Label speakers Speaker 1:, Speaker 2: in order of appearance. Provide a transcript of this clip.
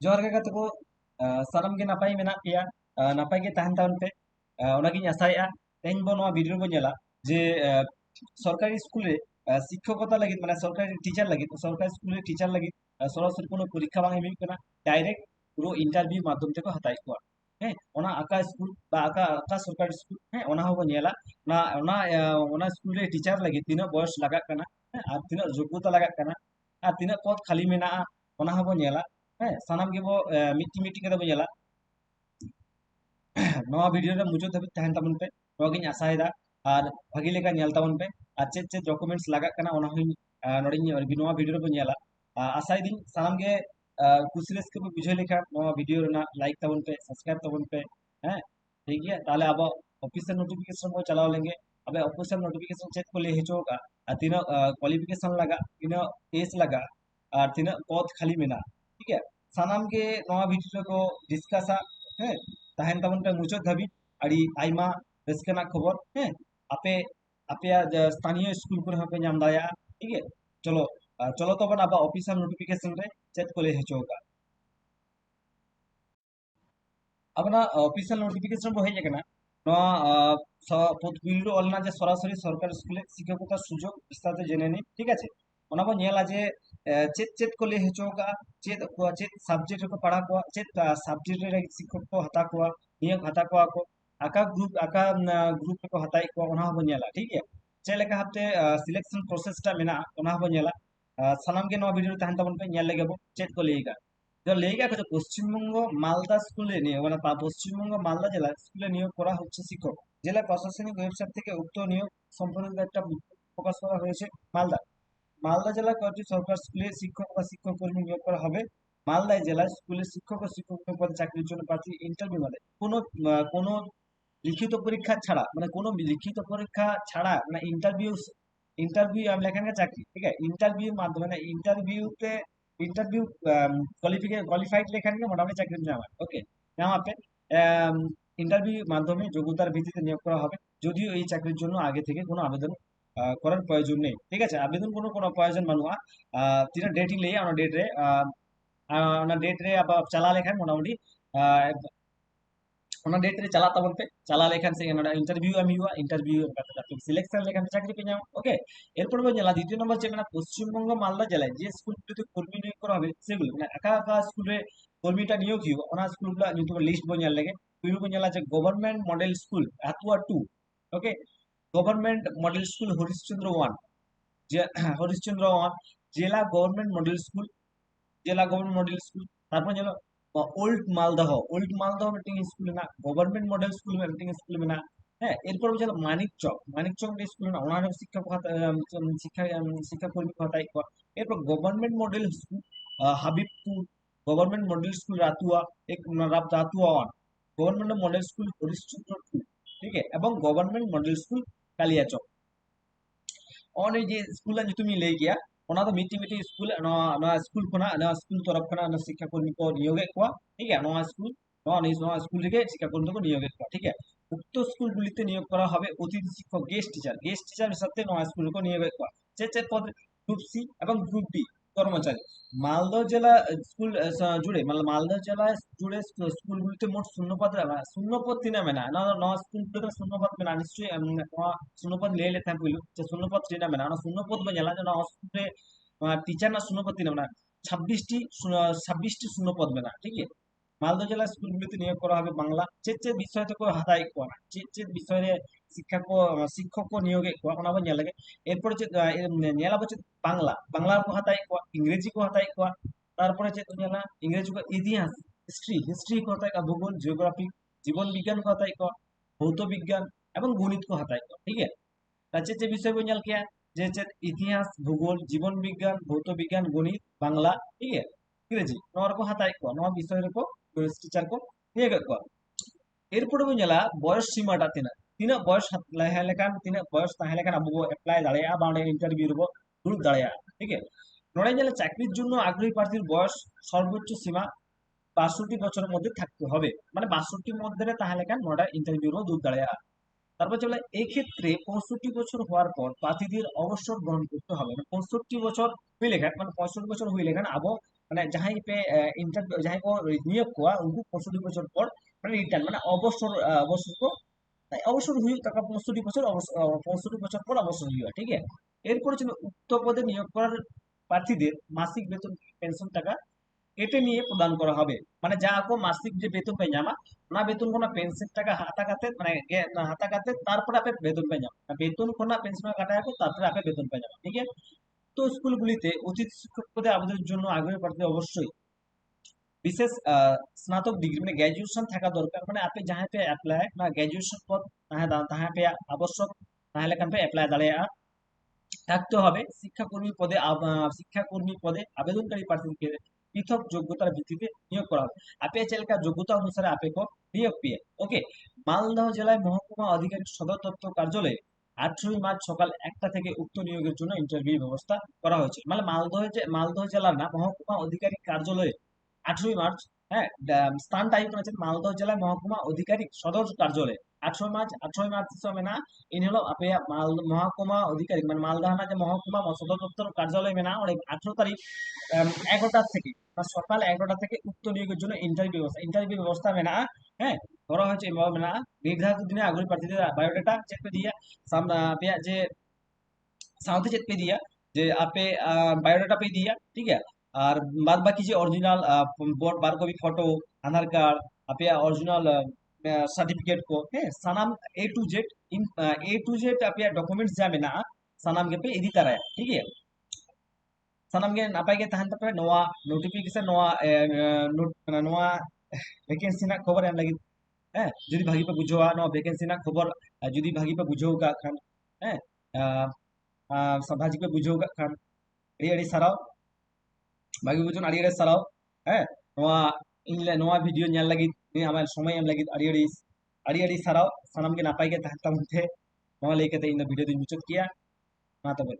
Speaker 1: जोहार गे गाते को सानाम गे नापाय मेना पेया नापाय गे ताहन तावन पे ओनागिन आसायेगा तेहन बो नोआ भिडियो बो नेला जे सरकारी स्कूल रे शिक्षकता लगित माने सरकारी टीचर लगित सरकारी स्कूल रे टीचर लगित सरासरि कोनो परीक्षा बांग एमिक कना डायरेक्ट पुरो इंटरव्यू माध्यम ते को हताय को हैं ओना आका स्कूल बा आका आका सरकारी स्कूल हैं ओना हो बो नेला ना ओना ओना स्कूल रे टीचर लगित तीना बयस लागा कना हैं आर तीना योग्यता लागा कना आर तीना पद खाली मेना ओना हो बो नेला हैं सानाम गे बो मिट्टी मिट्टी कदा बो नेला नवा वीडियो रे मुझे धबित तहन ताबन पे नोगिन आसायदा आर भागी लेका नेल ताबन पे आर चेक चेक डॉक्यूमेंट्स लागा कना ओना हुई नोडिन नवा वीडियो रे बो नेला आसाय दिन सानाम गे कुछ रेस के बुझे लेखा नवा वीडियो रे ना लाइक ताबन पे सब्सक्राइब ताबन पे हैं ठीक है ताले अब ऑफिशियल नोटिफिकेशन को चलाओ लेंगे अब ऑफिशियल नोटिफिकेशन चेक को ले हिचोगा तीना क्वालिफिकेशन लगा तीना एज लगा और तीना पद खाली मेना ठीक है सानाम गे नवा वीडियो को डिस्कसा हैं ताहन ताबन पे मुचाद धाबिज आड़ी आइमा रस्कना खबर हैं आपे आपे स्थानीय स्कूल को पे नाम दाया ठीक है चलो चलो तो बन अब ऑफिशियल नोटिफिकेशन रे चेक को ले हिचोगा अब ना ऑफिशियल नोटिफिकेशन बो हेज कना नवा वीडियो ऑलना जे सरासरि सरकारी स्कूल शिक्षकता सुजोग विस्तार जेने नि ठीक আছে ओना बो नेला जे चेत चेत को ले हिचोगा चेत को चेत सब्जेक्ट को पढ़ा को चेत सब्जेक्ट रे शिक्षक को हता को नियम हता को आका ग्रुप को हताई को ओना बो नेला ठीक है चे लेका हते सिलेक्शन प्रोसेस टा मेना ओना बो नेला सानाम के नवा वीडियो तहन तबन पे नेल लेगे बो चेत को लेगा তো লেগা আছে পশ্চিমবঙ্গ মালদা স্কুলে নিয়ে মানে পশ্চিমবঙ্গ মালদা জেলা স্কুলে নিয়োগ করা হচ্ছে শিক্ষক জেলা প্রশাসনিক ওয়েবসাইট থেকে উক্ত নিয়োগ সম্পর্কিত একটা বিজ্ঞপ্তি প্রকাশ করা হয়েছে মালদা মালদা জেলা কয়েকটি সরকার স্কুলে শিক্ষক বা শিক্ষক কর্মী নিয়োগ করা হবে মালদায় জেলায় স্কুলের শিক্ষক ও শিক্ষক পদে চাকরির জন্য প্রার্থী ইন্টারভিউ মানে কোনো লিখিত পরীক্ষা ছাড়া মানে কোনো লিখিত পরীক্ষা ছাড়া মানে ইন্টারভিউ ইন্টারভিউ আমি লেখানকে চাকরি ঠিক আছে ইন্টারভিউর মাধ্যমে মানে ইন্টারভিউতে ইন্টারভিউ কোয়ালিফাইড লেখানকে মোটামুটি চাকরি নেওয়া ওকে নেওয়া হবে ইন্টারভিউ মাধ্যমে যোগ্যতার ভিত্তিতে নিয়োগ করা হবে যদিও এই চাকরির জন্য আগে থেকে কোনো আবেদন করার প্রয়োজন নেই ঠিক আছে আবেদন কোনো কোনো প্রয়োজন বানুয়া তিনা ডেট লে আমরা ডেট রে ᱚᱱᱟ ᱰᱮᱴ ᱨᱮ ᱟᱵᱚ ᱪᱟᱞᱟᱣ ᱞᱮᱠᱷᱟᱱ ᱢᱚᱴᱟᱢᱩᱴᱤ ᱚᱱᱟ ᱰᱮᱴ ᱨᱮ ᱪᱟᱞᱟᱜ ᱛᱟᱵᱚᱱ ᱯᱮ ᱪᱟᱞᱟᱣ ᱞᱮᱠᱷᱟᱱ ᱥᱮ ᱚᱱᱟ ᱤন্টারভিউ ᱮᱢ ᱦᱩᱭᱩᱜᱼᱟ ᱤন্টারভিউ ᱮᱢ ᱠᱟᱛᱮ ᱛᱟᱨᱯᱚᱨ সিলেকশন লেখান চাকরি পেয়ে যাও ওকে এরপর বো জেলা দ্বিতীয় নম্বর যে মানে পশ্চিমবঙ্গ মালদা জেলায় যে স্কুলগুলোতে কর্মী নিয়োগ করা হবে সেগুলো মানে একা একা স্কুলে কর্মীটা নিয়োগ হইব ওনা স্কুলগুলো নিউটুব লিস্ট বো নেল লাগে পুরো বো নেলা যে গভর্নমেন্ট মডেল স্কুল আতুয়া 2 ওকে গভর্নমেন্ট মডেল স্কুল হরিশ্চন্দ্র 1 যে হরিশ্চন্দ্র 1 জেলা গভর্নমেন্ট মডেল স্কুল জেলা গভর্নমেন্ট মডেল স্কুল তারপর যেন ওল্ড মালদহ মিটিং স্কুল না government model school meeting school না হ্যাঁ এরপর যেন মানিকচক স্কুল না ওনার শিক্ষা শিক্ষা শিক্ষাকর্মী হতাই এরপর government model school Habibpur government model school Ratua এক Ratua 1 government model school Harishchandra 2 ঠিক আছে এবং government model school Kaliachak on je school la nyutum lay gya ona do miti miti school na school khona na school toraf khona na শিক্ষা কর্মী ko niyoge kwa ঠিক আছে নয়া school নয়া স্কুল থেকে শিক্ষা কর্মী ko niyoge kwa ঠিক আছে উক্ত স্কুলগুলিতে নিয়োগ করা হবে অতিথি শিক্ষক গেস্ট টিচার সাথে নয়া স্কুল ko niyoge kwa যে পদ গ্রুপ সি এবং গ্রুপ বি কর্মচারী মালদহ জেলা স্কুল জুড়ে মানে মালদহ জেলা জুড়ে স্কুলগুলিতে মোট শূন্যপদ তিনা মেনা না নয়া স্কুলগুলিতে শূন্যপদ মেনা নিশ্চয়ই शून्यपद ले लेते हैं पहले जो शून्यपद ट्रेन में ना शून्यपद में जला जो ना हॉस्पिटल टीचर ना शून्यपद तीन में 26টি শূন্যপদ में ना ठीक है মালদহ জেলা স্কুলগুলিতে নিয়োগ করা হবে বাংলা চেত বিষয় থেকে হাতায় কোয়া চেত বিষয়ে শিক্ষক নিয়োগে কোয়া ওনা বন লাগে এরপরে যে নেলা বচে বাংলা কো হাতায় কোয়া ইংরেজি কো হাতায় কোয়া তারপরে যে নেলা ইংরেজি কো ইতিহাস হিস্ট্রি কো হাতায় কা ভূগোল জিওগ্রাফি জীবন বিজ্ঞান কো হাতায় কোয়া ভৌত বিজ্ঞান এবং গণিত কো হাতায় কোয়া ঠিক আছে রাজ্যের যে বিষয় বো নেল কিয়া যে ইতিহাস ভূগোল জীবন বিজ্ঞান ভৌত বিজ্ঞান গণিত বাংলা ঠিক আছে ইংরেজি নর কো হাতায় কোয়া নয়া বিষয় রে टीचर को नियोग को एरपड़ बो नेला बयस सीमाटा तीना बयस लहे लेखान तीना बयस ताहे लेखान अब बो अप्लाई दाड़ेया बांडे इंटरव्यू रे बो दुड़ुब दाड़ेया ठीक है नोड़े नेला চাকরির জন্য আগ্রহী প্রার্থীর বয়স সর্বোচ্চ সীমা ৬২ বছরের মধ্যে থাকতে হবে মানে ৬২ মধ্যে তাহে লেখান নোড়া ইন্টারভিউ রে দুধ দাড়ায়া তারপর চলে এই ক্ষেত্রে ৬৫ বছর হওয়ার পর প্রার্থীদের অবসর গ্রহণ করতে হবে মানে ৬৫ বছর হইলে মানে ৬৫ বছর হইলে আবো মানে জাহাই পে ইন্টারভিউ জাহাই ko নিয়োগ কোয়া উनको 65 বছর পর মানে রিটার্ন মানে অবসর অবসর को অবসর হুই টাকা 65 বছর 65 বছর পর অবসর হুইয়া ঠিক আছে। এরপরে ছিল উক্ত পদে নিয়োগ করার প্রার্থীদের মাসিক বেতন থেকে পেনশন টাকা কেটে নিয়ে প্রদান করা হবে। মানে যা আপको মাসিক যে বেতন पे ᱧᱟᱢᱟ ᱚᱱᱟ বেতন ᱠᱷᱚᱱᱟᱜ ᱯᱮᱱᱥᱚᱱ ᱴᱟᱠᱟ ᱦᱟᱛᱟ ᱠᱟᱛᱮ ᱢᱟᱱᱮ ᱦᱟᱛᱟ ᱠᱟᱛᱮ তারপরে আপনি বেতন পেয়ে যাবেন বেতন খোনা পেনশন কাটায় তারপরে আপনি বেতন পেয়ে যাবেন ঠিক আছে। তো স্কুলগুলিতে অতিথি শিক্ষক পদে আবেদনের জন্য আগ্রহী প্রার্থী অবশ্যই বিশেষ স্নাতক ডিগ্রি মানে গ্র্যাজুয়েশন থাকা দরকার মানে আপনি যাহাতে पे অ্যাপ্লাই না গ্র্যাজুয়েশন পদ তাহা पे আবশ্যক তাহলে কান पे অ্যাপ্লাই দাঁড়ায় থাকতে হবে। শিক্ষাকর্মী পদে আবেদনকারী প্রার্থীকে পৃথক যোগ্যতার ভিত্তিতে নিয়োগ করা হবে। আপনি চাইলে যোগ্যতা অনুসারে আপেক্ষক নিয়োগ পেয়ে ওকে। মালদহ জেলায় মহকুমা আধিকারিক সদর দপ্তর কার্যালয়ে 18 মার্চ সকাল 1টা থেকে উক্ত নিয়োগের জন্য ইন্টারভিউ ব্যবস্থা করা হয়েছে। মানে মালদহ জেলার না মহকুমা আধিকারিক কার্যালয়ে 18 মার্চ হ্যাঁ স্থানটা আয়োজন আছে মালদহ জেলায় মহকুমা আধিকারিক সদর কার্যালয়ে 18 মার্চ সময় না इन হলো আপনি মহকুমা আধিকারিক মানে মালদহ যে মহকুমা সদর দপ্তর কার্যালয় মেনা ওই 18 তারিখ 11টা থেকে বা সকাল 11টা থেকে উক্ত নিয়োগের জন্য ইন্টারভিউ ব্যবস্থা মেনা হ্যাঁ করা হয়েছে এভাবে মেনা নির্ধারিত দিনে আগ্রহী প্রার্থীদের বায়োডাটা চেক पे दिया आप যে साथ चेक पे दिया जे आपे बायोडाटा पे दिया ठीक है। और बाद बाकी जो ओरिजिनल बोर्ड बार कॉपी फोटो आधार कार्ड आपे ओरिजिनल सर्टिफिकेट को है सनाम A to Z in A to Z आपे डॉक्यूमेंट्स जा में ना सनाम के पे इदी तरह ठीक है। सनाम के नापाई के तहन तक नोआ नोटिफिकेशन नोआ नोआ वैकेंसी ना खबर एम लगी है যদি ভাগি পে বুঝোয়া নো ভ্যাকেন্সি না খবর যদি ভাগি পে বুঝোগা খান হ্যাঁ ভাজি পে বুঝোগা খান আড়ি আড়ি সারাও ভাগি বুঝুন আড়ি আড়ি সারাও হ্যাঁ নোয়া ইনলে নোয়া ভিডিও ᱧᱮᱞ ᱞᱟᱹᱜᱤᱫ ᱱᱤᱭᱟᱹ ᱟᱢᱟᱜ ᱥᱚᱢᱚᱭ ᱮᱢ ᱞᱟᱹᱜᱤᱫ ᱟᱹᱰᱤ ᱟᱹᱰᱤ ᱥᱟᱨᱦᱟᱣ ᱥᱟᱱᱟᱢ ᱜᱮ ᱱᱟᱯᱟᱭ ᱜᱮ ᱛᱟᱦᱮᱱ ᱛᱟᱵᱚᱱ ᱯᱮ ᱱᱚᱣᱟ ᱞᱟᱹᱭ ᱠᱟᱛᱮ ᱤᱧ ᱫᱚ ᱵᱷᱤᱰᱤᱭᱳ ᱫᱚᱧ ᱢᱩᱪᱟᱹᱫ ᱠᱮᱭᱟ ᱢᱟ ᱛᱚᱵᱮ